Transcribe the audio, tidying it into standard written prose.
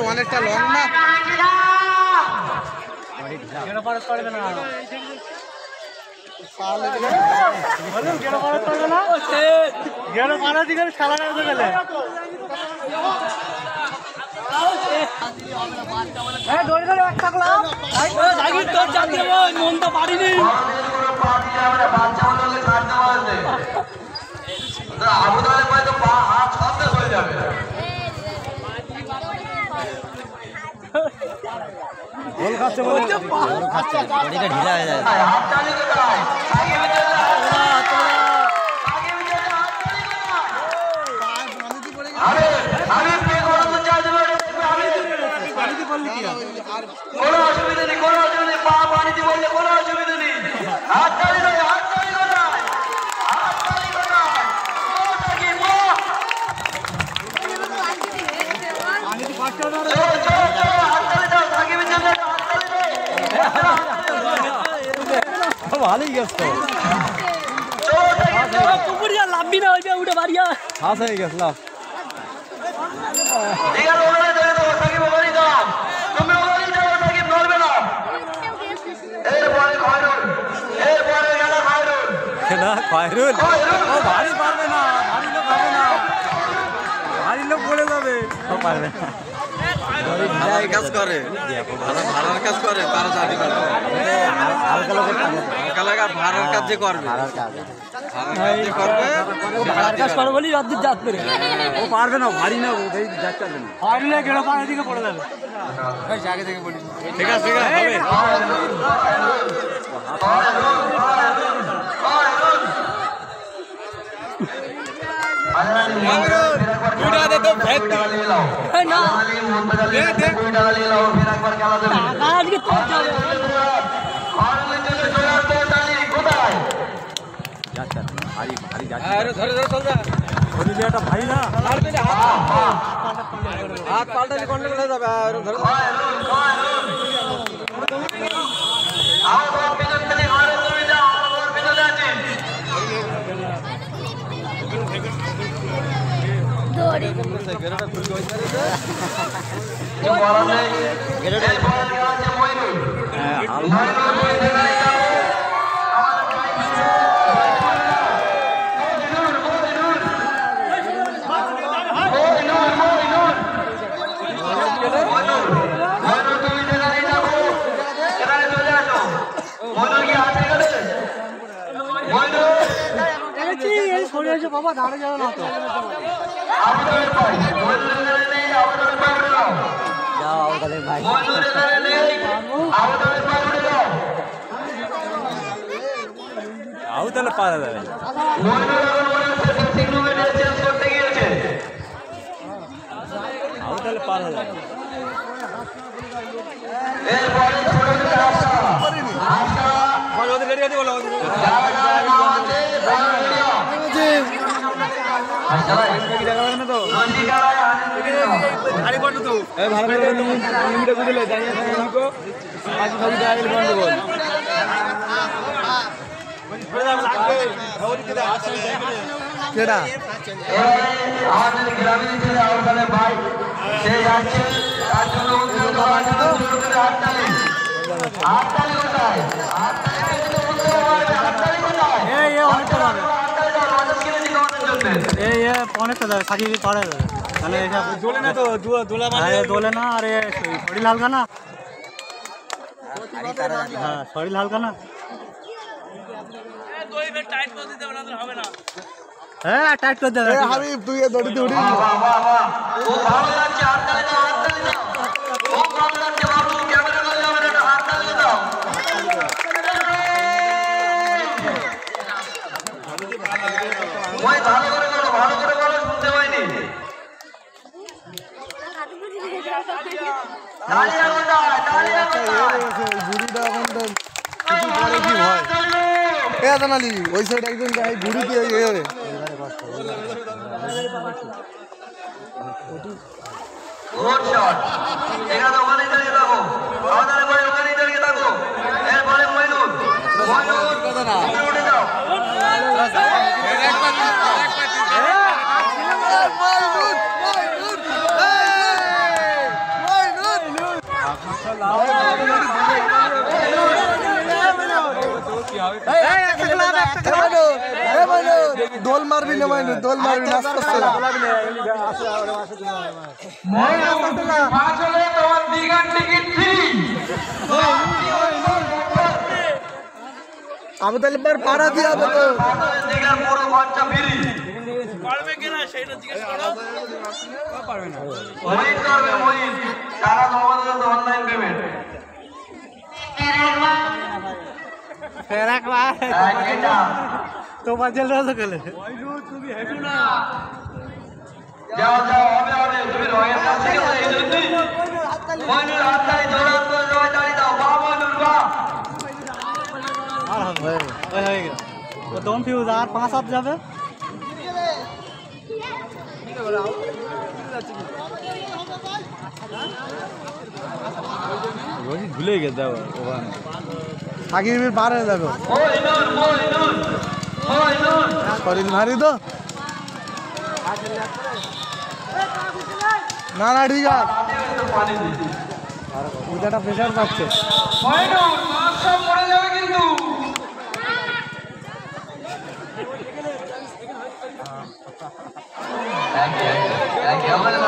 অনেকটা লং না মনটা পারিনি ঢিলা হয়ে যায় কোনো অসুবিধা নেই, কোনো অসুবিধা নেই, পা পানিতে বললে কোনো অসুবিধা নেই। হাততালি নয়, হাততালি কোথায়? হাততালি কোথায়? কি হাততালি দাও, সাকিবের জন্য হাততালি দাও। ভালোই গেছ পুকুরিয়া লাভবি না হইবে উঠে বাড়িয়া হাস হয়ে গেছ লাভ ঠিক আছে, ওখানে ধরে দাও, সাকিব ওখানেই দাও। তুমি ওখানেই যাও, সাকিব নড়বে না। এরপরে খয়রুল, এরপরে গেল খয়রুল। না খয়রুল ও ভারী পারবে না, ভারী লোক হবে না, ভারী লোক পড়ে যাবে, ও পারবে না। ভাড়ার কাজ করে, ভাড়ার কাজ করে, তারা চাকরি করে। হালকা লোকের হালকা লাগা ভাড়ার কাজ যে করবে, ভাড়ার কাজ যে করবে, ভাড়ার কাজ করে বলি অর্ধেক জাত করে ও পারবে না, ভারী না, ও যাচ্ছে পারবে না। পারলে গেল পানির দিকে পড়ে যাবে। আগে থেকে বলি ঠিক আছে, ঠিক আছে হবে। না আজকে তোর যাবে ভাই না হাত পাল্টালে গন্ডগোল হয়ে যাবে। বাবা দাঁড়ে যাবে না তো আউ তাহলে পারা যাবে, আউ তাহলে পারা যাবে। আমাদের গ্রামীণ ছেলে আহ্বানের ভাই সে যাচ্ছে, তার জন্য হাততালি কোথায়? অনেকটা যাবে সাকিব পারে তাহলে দোলে না তো দোলে না আরে শরীর হালকা না, হ্যাঁ শরীর হালকা না, হ্যাঁ টাইট করে দেবে হাবিব তুই দড়িতে উঠি ওই সাইড একজন বুড়ি দিয়ে গুড শট এখানে ওখানেই দাঁড়িয়ে থাকো আমাদের ভাই ওখানেই দাঁড়িয়ে থাকো এরপরে মইনুল তুমি উঠে যাও দোল মারবি না মাইনু দোল মারবি না তোমার দিঘার টিকিট ফ্রি আমি তাহলে পাড়া দিয়ে হবে তো দিঘার পুরো খরচা ফ্রি মহিত করবে মহিত সারা তোমাদের অনলাইন পেমেন্ট तो बजल रहा सकले যাও যাও হবে তুমি রয়ের কাছে গেলে এই জন্যই মইনুল হাততালি জোরাত করে সবাই দাঁড়িয়ে দাও বাবা মইনুল বাবা আর হবে ওই হয়ে গেল তো দম ফিউজ আর 5-7 যাবে রোজি ভুলে গেছে ওখানে সাকিবের বারে দেখো মইনুল শরীর ভারী তো না না ঠিক আছে পানি দিই উদাটা প্রেশার পাচ্ছে মইনুল মাছ সব পড়ে যাবে কিন্তু থ্যাংক ইউ আমাদের